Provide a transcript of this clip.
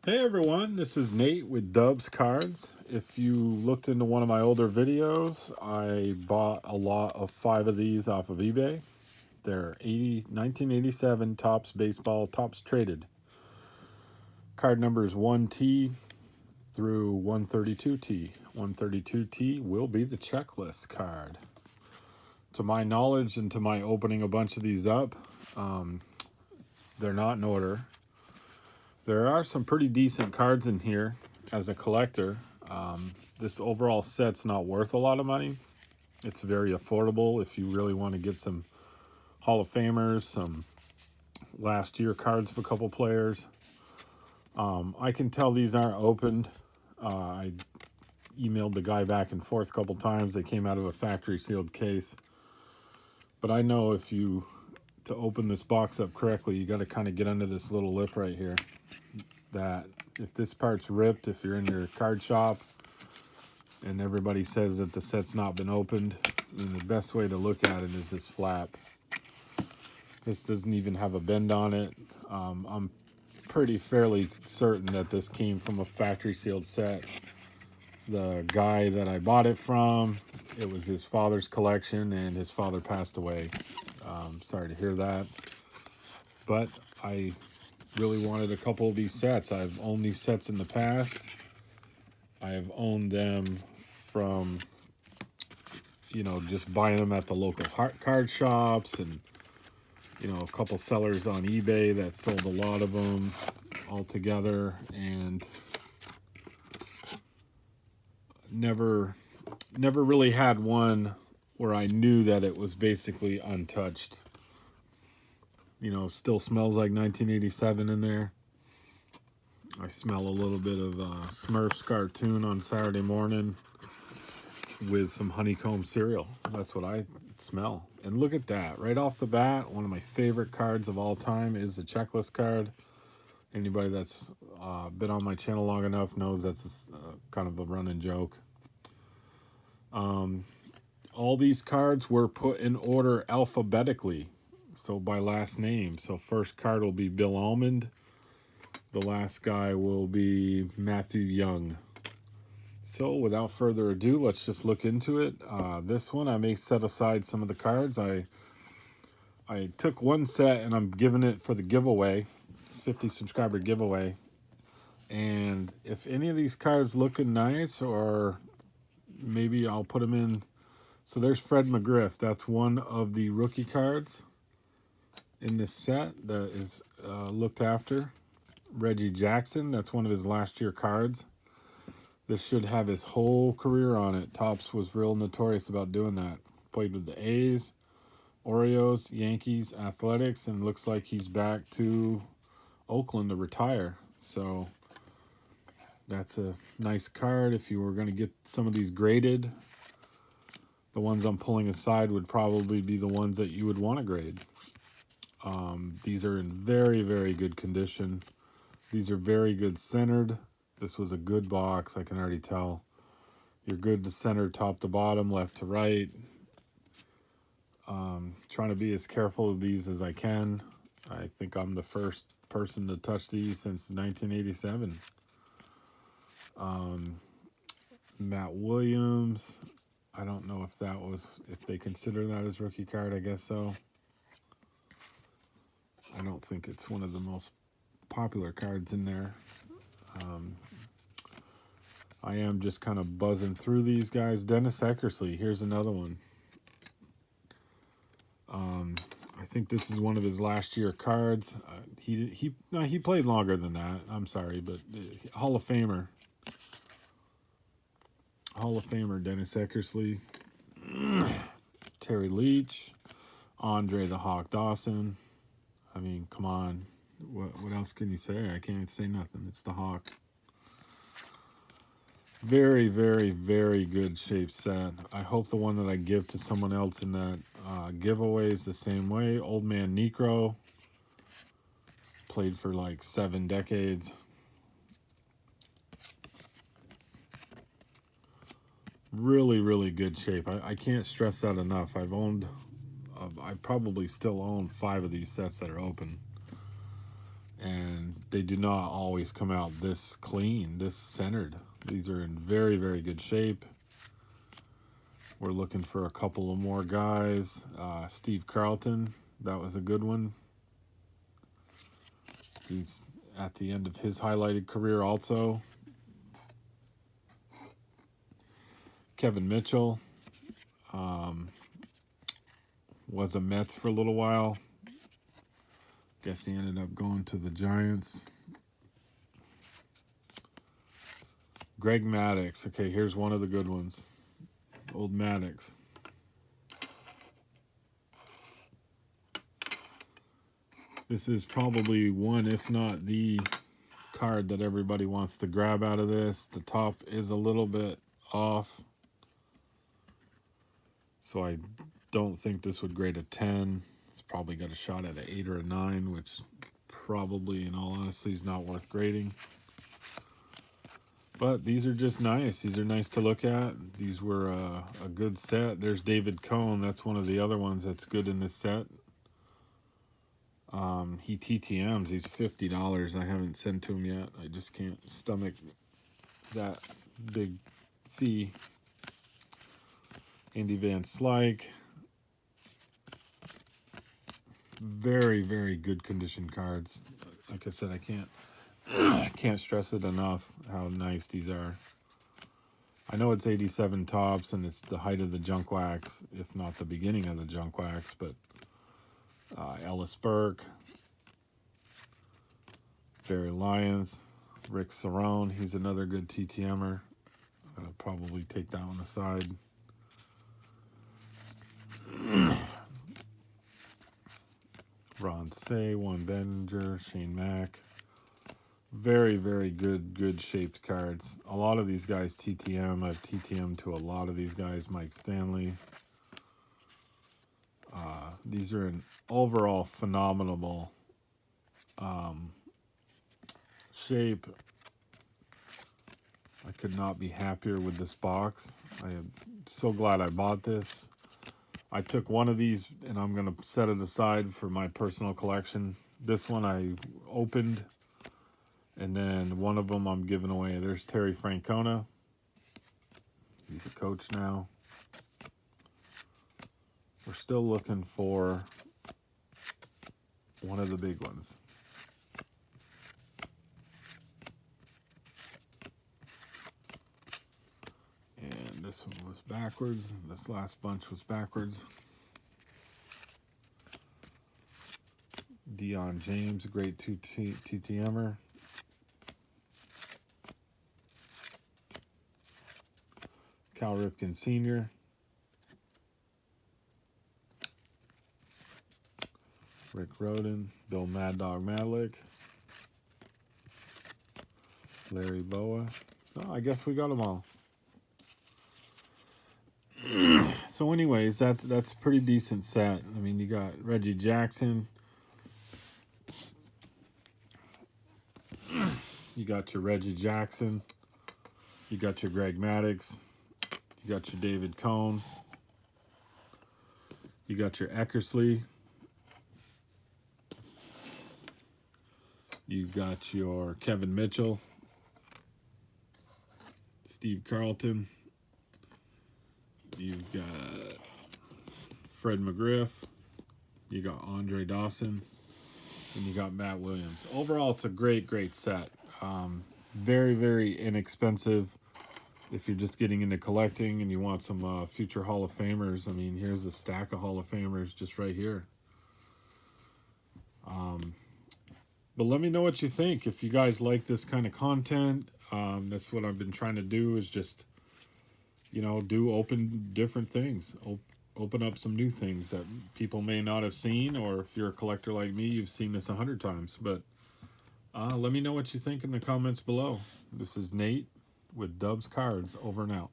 Hey everyone, this is Nate with Dubs Cards. If you looked into one of my older videos, I bought a lot of 5 of these off of eBay. They're 1987 Topps Baseball Topps Traded. Card numbers 1T through 132T. 132T will be the checklist card. To my knowledge and to my opening a bunch of these up, they're not in order. There are some pretty decent cards in here as a collector. This overall set's not worth a lot of money. It's very affordable if you really want to get some Hall of Famers, some last year cards for a couple players. I can tell these aren't opened. I emailed the guy back and forth a couple times. They came out of a factory sealed case. But I know to open this box up correctly, you got to kind of get under this little lip right here. That if this part's ripped, if you're in your card shop and everybody says that the set's not been opened, then the best way to look at it is this flap. This doesn't even have a bend on it. I'm pretty fairly certain that this came from a factory sealed set. The guy that I bought it from, it was his father's collection and his father passed away. Sorry to hear that. But I really wanted a couple of these sets. I've owned these sets in the past. I have owned them from, just buying them at the local card shops and, a couple sellers on eBay that sold a lot of them all together, and never really had one where I knew that it was basically untouched. Still smells like 1987 in there. I smell a little bit of Smurfs cartoon on Saturday morning with some honeycomb cereal. That's what I smell. And look at that. Right off the bat, one of my favorite cards of all time is the checklist card. Anybody that's been on my channel long enough knows that's kind of a running joke. All these cards were put in order alphabetically, so by last name. So first card will be Bill Almond. The last guy will be Matthew Young. So without further ado, let's just look into it. This one, I may set aside some of the cards. I took one set and I'm giving it for the giveaway, 50 subscriber giveaway. And if any of these cards looking nice, or maybe I'll put them in. So there's Fred McGriff. That's one of the rookie cards in this set that is looked after. Reggie Jackson, that's one of his last year cards. This should have his whole career on it. Topps was real notorious about doing that. Played with the A's, Orioles, Yankees, Athletics, and looks like he's back to Oakland to retire. So that's a nice card. If you were going to get some of these graded, the ones I'm pulling aside would probably be the ones that you would want to grade. These are in very, very good condition. These are very good centered. This was a good box, I can already tell. You're good to center top to bottom, left to right. Trying to be as careful of these as I can. I think I'm the first person to touch these since 1987. Matt Williams. I don't know if they consider that as rookie card. I guess so. I don't think it's one of the most popular cards in there. I am just kind of buzzing through these guys. Dennis Eckersley, here's another one. I think this is one of his last year cards. He played longer than that. I'm sorry, but Hall of Famer Dennis Eckersley, Terry Leach, Andre the Hawk Dawson. I mean, come on. What else can you say? I can't say nothing. It's the Hawk. Very, very, very good shape set. I hope the one that I give to someone else in that giveaway is the same way. Old Man Necro. Played for like 7 decades. Really, really good shape. I can't stress that enough. I probably still own 5 of these sets that are open. and they do not always come out this clean, this centered. These are in very, very good shape. We're looking for a couple of more guys. Steve Carlton, that was a good one. He's at the end of his highlighted career also. Kevin Mitchell was a Mets for a little while. Guess he ended up going to the Giants. Greg Maddux. Okay, here's one of the good ones. Old Maddux. This is probably one, if not the card that everybody wants to grab out of this. The top is a little bit off, so I don't think this would grade a 10. It's probably got a shot at an 8 or a 9, which probably, in all honesty, is not worth grading. But these are just nice. These are nice to look at. These were a good set. There's David Cone. That's one of the other ones that's good in this set. He TTMs. He's $50. I haven't sent to him yet. I just can't stomach that big fee. Andy Van Slyke. Very, very good condition cards. Like I said, I can't stress it enough how nice these are. I know it's 87 tops and it's the height of the junk wax, if not the beginning of the junk wax, but Ellis Burke, Barry Lyons, Rick Cerrone, he's another good TTMer. I'm going to probably take that one aside. Ron Say, Juan Benninger, Shane Mack. Very, very good shaped cards. A lot of these guys TTM. I've TTM to a lot of these guys. Mike Stanley. These are an overall phenomenal shape. I could not be happier with this box. I am so glad I bought this. I took one of these and I'm going to set it aside for my personal collection. This one I opened, and then one of them I'm giving away. There's Terry Francona. He's a coach now. We're still looking for one of the big ones. And this one was backwards. This last bunch was backwards. Deion James, a great TTMer. Cal Ripken Sr. Rick Roden, Bill Mad Dog Madlick, Larry Boa. Oh, I guess we got them all. So anyways, that's a pretty decent set. I mean, you got Reggie Jackson. You got your Reggie Jackson. You got your Greg Maddux. You got your David Cone. You got your Eckersley. You've got your Kevin Mitchell. Steve Carlton. You've got Fred McGriff. You got Andre Dawson. And you got Matt Williams. Overall, it's a great set. Very, very inexpensive. If you're just getting into collecting and you want some future Hall of Famers, I mean, here's a stack of Hall of Famers just right here. But let me know what you think. If you guys like this kind of content, that's what I've been trying to do, is just, you know, do open different things. Open up some new things that people may not have seen, or if you're a collector like me, you've seen this 100 times. But let me know what you think in the comments below. This is Nate with Dubs Cards, over and out.